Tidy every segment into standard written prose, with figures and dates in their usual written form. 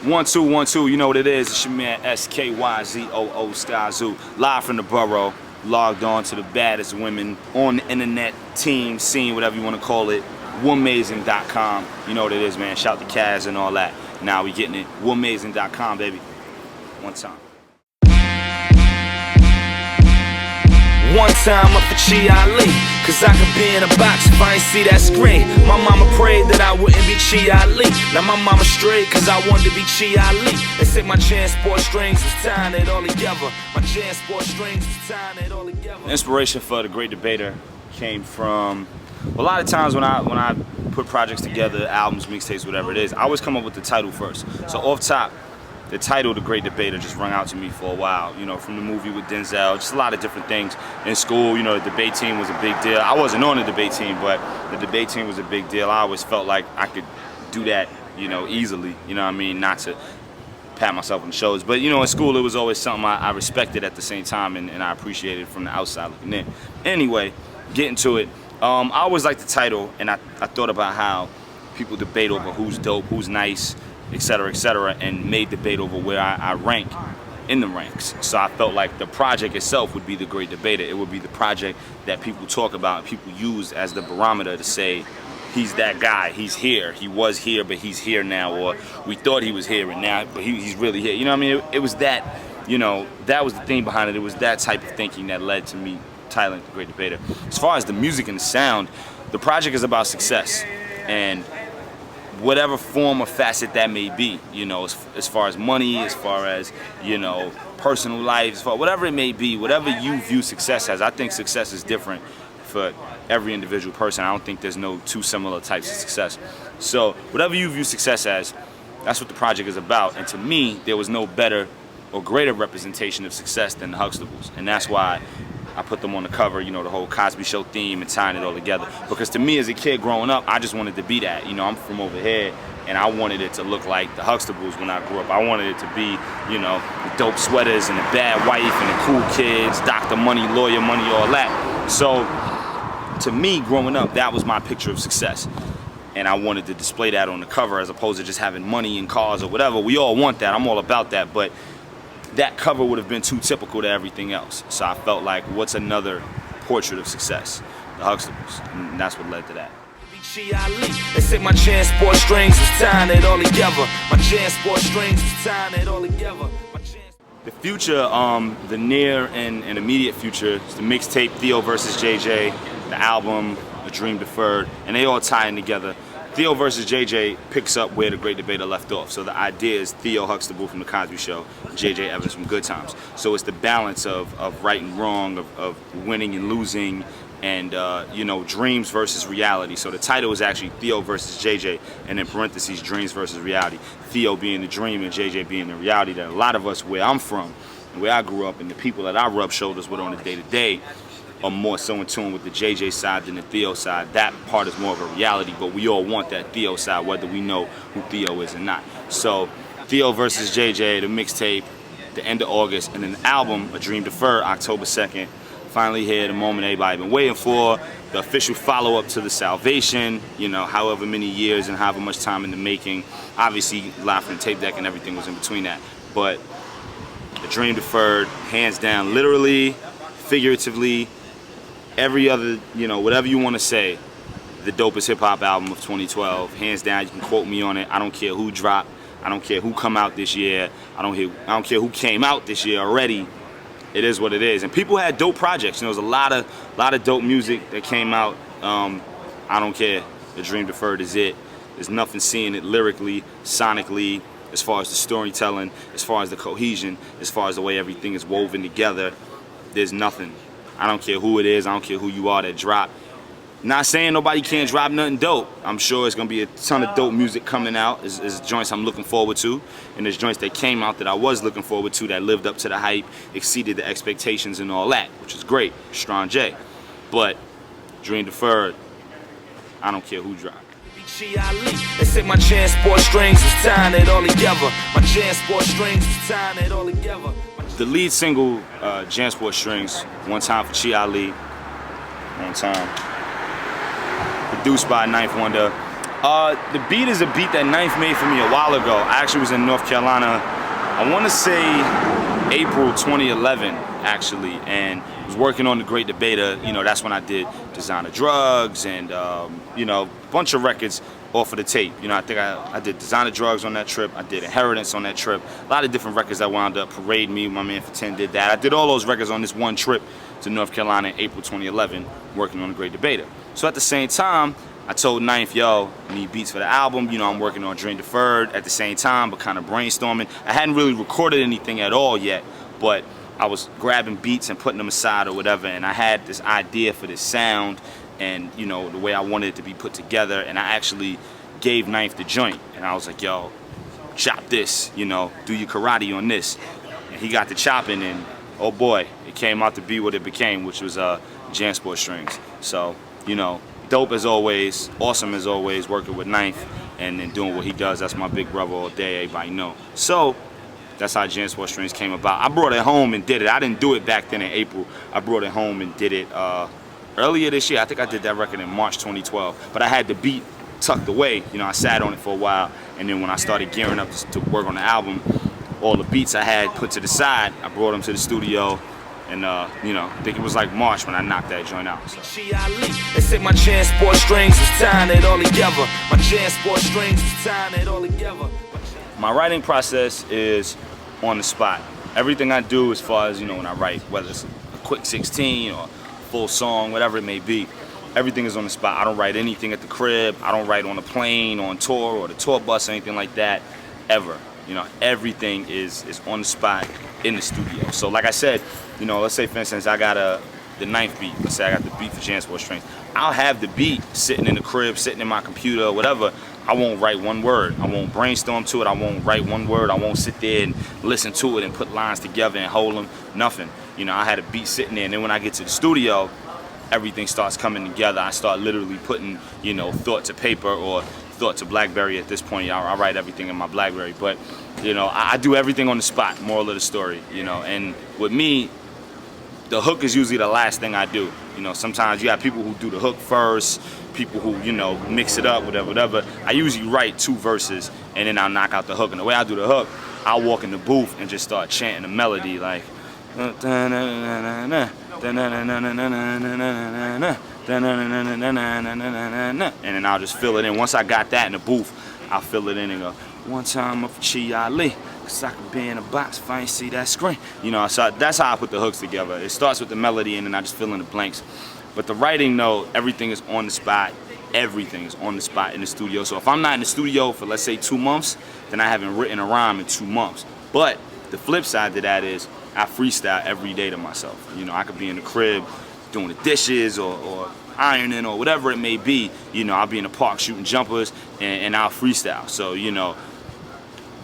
1-2, 1-2, you know what it is. It's your man Skyzoo, Skyzoo, live from the borough, logged on to the baddest women on the internet, team, scene, whatever you want to call it, womazing.com. You know what it is, man. Shout to Kaz and all that. Now we getting it. Womazing.com, baby. One time. One time up for Chi Ali, cause I could be in a box if I ain't see that screen. My mama prayed that I wouldn't be Chi Ali. Now my mama strayed cause I wanted to be Chi Ali. They say my Jansport Strings is tying it all together. My Jansport Strings is tying it all together. Inspiration for the Great Debater came from, a lot of times when I put projects together, albums, mixtapes, whatever it is, I always come up with the title first. So off top, the title, The Great Debater, just rung out to me for a while, you know, from the movie with Denzel, just a lot of different things. In school, you know, the debate team was a big deal. I wasn't on the debate team, but the debate team was a big deal. I always felt like I could do that, you know, easily, you know what I mean, not to pat myself on the shoulders. But, you know, in school, it was always something I respected at the same time, and I appreciated from the outside looking in. Anyway, getting to it, I always liked the title, and I thought about how people debate over who's dope, who's nice, etc., and made debate over where I rank in the ranks. So I felt like the project itself would be the Great Debater. It would be the project that people talk about and people use as the barometer to say, he's that guy, he's here, he was here, but he's here now, or we thought he was here and now, but he's really here. You know what I mean? It was that, you know, that was the thing behind it. It was that type of thinking that led to me titling The Great Debater. As far as the music and the sound, the project is about success. And whatever form or facet that may be, you know, as far as money, as far as, you know, personal life, as far whatever it may be, whatever you view success as. I think success is different for every individual person. I don't think there's no two similar types of success. So whatever you view success as, that's what the project is about. And to me, there was no better or greater representation of success than the Huxtables. And that's why I put them on the cover, you know, the whole Cosby Show theme and tying it all together. Because to me as a kid growing up, I just wanted to be that. You know, I'm from over here, and I wanted it to look like the Huxtables when I grew up. I wanted it to be, you know, the dope sweaters and the bad wife and the cool kids, doctor money, lawyer money, all that. So to me, growing up, that was my picture of success. And I wanted to display that on the cover as opposed to just having money and cars or whatever. We all want that. I'm all about that. But that cover would have been too typical to everything else. So I felt like, what's another portrait of success? The Huxtables, and that's what led to that. They say my Jansport Strings is tying it all together. My Jansport Strings is tying it all together. The future, the near and immediate future, is the mixtape Theo versus JJ, the album, the Dream Deferred, and they all tie in together. Theo versus JJ picks up where the Great Debater left off. So the idea is Theo Huxtable from the Cosby Show, JJ Evans from Good Times. So it's the balance of right and wrong, of winning and losing, and you know, dreams versus reality. So the title is actually Theo versus JJ, and in parentheses, dreams versus reality. Theo being the dream and JJ being the reality that a lot of us, where I'm from, and where I grew up, and the people that I rub shoulders with on a day-to-day, are more so in tune with the JJ side than the Theo side. That part is more of a reality, but we all want that Theo side, whether we know who Theo is or not. So Theo versus JJ, the mixtape, the end of August, and then the album, A Dream Deferred, October 2nd. Finally here, the moment everybody been waiting for, the official follow-up to The Salvation, you know, however many years and however much time in the making. Obviously, live from the tape deck and everything was in between that. But A Dream Deferred, hands down, literally, figuratively, every other, you know, whatever you want to say, the dopest hip-hop album of 2012. Hands down, you can quote me on it. I don't care who dropped. I don't care who come out this year. I don't care who came out this year already. It is what it is. And people had dope projects. You know, there's a lot of dope music that came out. I don't care. The Dream Deferred is it. There's nothing seeing it lyrically, sonically, as far as the storytelling, as far as the cohesion, as far as the way everything is woven together. There's nothing. I don't care who it is, I don't care who you are that drop. Not saying nobody can't drop nothing dope. I'm sure it's gonna be a ton of dope music coming out. There's joints I'm looking forward to, and there's joints that came out that I was looking forward to that lived up to the hype, exceeded the expectations and all that, which is great, Strong J. But Dream Deferred, I don't care who dropped. They say my Jansport Strings is tying it all together. My Jansport Strings is tying it all together. The lead single, Jansport Strings, One Time for Chi Ali, One Time. Produced by Ninth Wonder, The beat is a beat that Ninth made for me a while ago. I actually was in North Carolina, I want to say April 2011, actually, and was working on The Great Debater. You know, that's when I did Designer Drugs and, you know, a bunch of records off of the tape. You know, I think I did Designer Drugs on that trip. I did Inheritance on that trip. A lot of different records that wound up. Parade Me, my man for 10 did that. I did all those records on this one trip to North Carolina in April 2011, working on The Great Debater. So at the same time, I told Ninth, yo, I need beats for the album. You know, I'm working on Dream Deferred at the same time, but kind of brainstorming. I hadn't really recorded anything at all yet, but I was grabbing beats and putting them aside or whatever, and I had this idea for this sound and, you know, the way I wanted it to be put together, and I actually gave Ninth the joint, and I was like, yo, chop this, you know, do your karate on this. And he got to chopping, and oh boy, it came out to be what it became, which was Jansport Strings. So, you know, dope as always, awesome as always, working with Ninth and then doing what he does. That's my big brother all day, everybody know. So that's how Jansport Strings came about. I brought it home and did it. I didn't do it back then in April. I brought it home and did it earlier this year. I think I did that record in March 2012. But I had the beat tucked away. You know, I sat on it for a while, and then when I started gearing up to work on the album, all the beats I had put to the side, I brought them to the studio. And, you know, I think it was like March when I knocked that joint out. So. They say my Jansport Strings is tying it all together. My Jansport Strings is tying it all together. My writing process is on the spot. Everything I do as far as, you know, when I write, whether it's a quick 16 or full song, whatever it may be, everything is on the spot. I don't write anything at the crib. I don't write on a plane, on tour, or the tour bus, or anything like that, ever. You know, everything is on the spot in the studio. So like I said, you know, let's say for instance I got the Ninth beat. Let's say I got the beat for Jansport Strings. I'll have the beat sitting in the crib, sitting in my computer or whatever. I won't write one word. I won't brainstorm to it. I won't write one word. I won't sit there and listen to it and put lines together and hold them. Nothing. You know, I had a beat sitting there, and then when I get to the studio, everything starts coming together. I start literally putting, you know, thought to paper or thought to BlackBerry at this point. I write everything in my BlackBerry, but you know, I do everything on the spot. Moral of the story, you know. And with me, the hook is usually the last thing I do. You know, sometimes you have people who do the hook first, people who, you know, mix it up, whatever. I usually write 2 verses and then I'll knock out the hook. And the way I do the hook, I'll walk in the booth and just start chanting the melody like. And then I'll just fill it in. Once I got that in the booth, I'll fill it in and go, one time up for Chi Ali, cause I could be in a box if I ain't see that screen. You know, so that's how I put the hooks together. It starts with the melody and then I just fill in the blanks. But the writing, though, everything is on the spot. Everything is on the spot in the studio. So if I'm not in the studio for, let's say, 2 months, then I haven't written a rhyme in 2 months. But the flip side to that is I freestyle every day to myself. You know, I could be in the crib doing the dishes or ironing or whatever it may be. You know, I'll be in the park shooting jumpers and I'll freestyle. So, you know,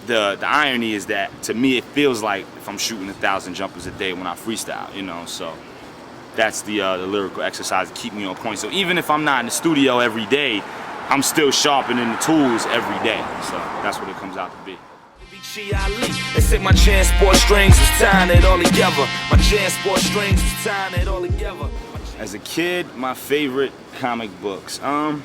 the irony is that to me it feels like if I'm shooting 1,000 jumpers a day when I freestyle, you know. So that's the lyrical exercise to keep me on point. So even if I'm not in the studio every day, I'm still sharpening the tools every day. So that's what it comes out to be. They say my Jansport Strings is tying it all together. My Jansport Strings is tying it all together. As a kid, my favorite comic books. I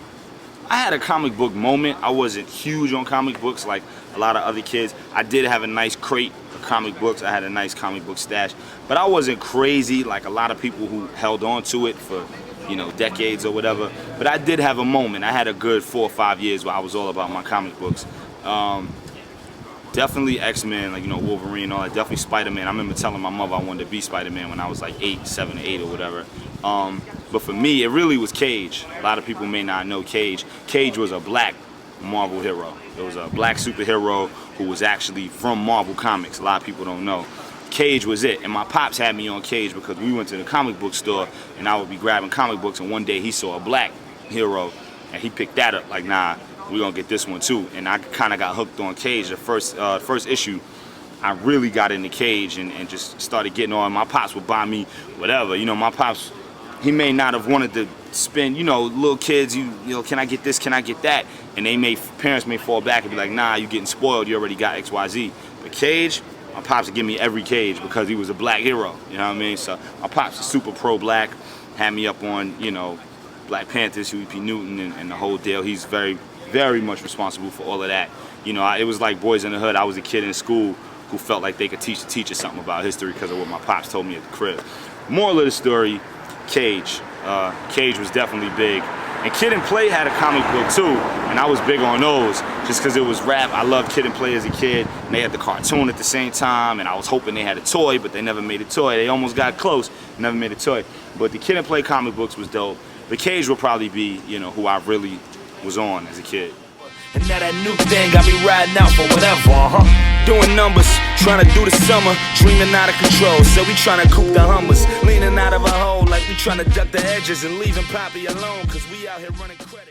had a comic book moment. I wasn't huge on comic books like a lot of other kids. I did have a nice crate of comic books. I had a nice comic book stash. But I wasn't crazy like a lot of people who held on to it for, you know, decades or whatever. But I did have a moment. I had a good 4 or 5 years where I was all about my comic books. Definitely X-Men, like, you know, Wolverine and all that. Definitely Spider-Man. I remember telling my mother I wanted to be Spider-Man when I was like 7 or 8 or whatever. But for me, it really was Cage. A lot of people may not know Cage. Cage was a black Marvel hero. It was a black superhero who was actually from Marvel Comics. A lot of people don't know. Cage was it. And my pops had me on Cage because we went to the comic book store and I would be grabbing comic books, and one day he saw a black hero and he picked that up like, nah, we're gonna get this one too. And I kind of got hooked on Cage. The first issue, I really got into Cage and just started getting on. My pops would buy me whatever. You know, my pops, he may not have wanted to spend, you know, little kids, you know, can I get this, can I get that? And parents may fall back and be like, nah, you getting spoiled, you already got XYZ. But Cage, my pops would give me every Cage because he was a black hero, you know what I mean? So my pops is super pro-black, had me up on, you know, Black Panthers, Huey P. Newton and the whole deal. He's very, very much responsible for all of that. You know, it was like Boys in the Hood. I was a kid in school who felt like they could teach the teacher something about history because of what my pops told me at the crib. Moral of the story, Cage. Cage was definitely big. And Kid and Play had a comic book too, and I was big on those just because it was rap. I loved Kid and Play as a kid, and they had the cartoon at the same time, and I was hoping they had a toy, but they never made a toy. They almost got close, never made a toy. But the Kid and Play comic books was dope. The Cage will probably be, you know, who I really was on as a kid. And now that new thing got me riding out for whatever, Doing numbers, trying to do the summer, dreaming out of control. So we trying to coupe the Hummers, leaning out of a hole like we trying to duck the edges and leaving Poppy alone, cause we out here running credit.